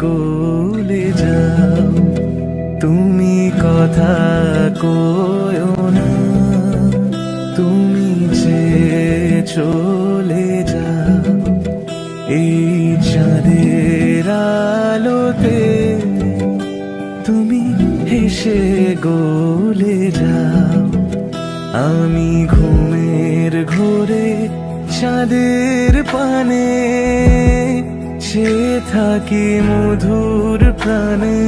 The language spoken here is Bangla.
গলে যাও, তুমি কথা কয়ো না, তুমি যে চলে যাও। এই চাঁদের আলোতে তুমি হেসে গলে যাও। আমি ঘুমের ঘোরে চাঁদের পানে সে থাকি মধুর প্রাণে।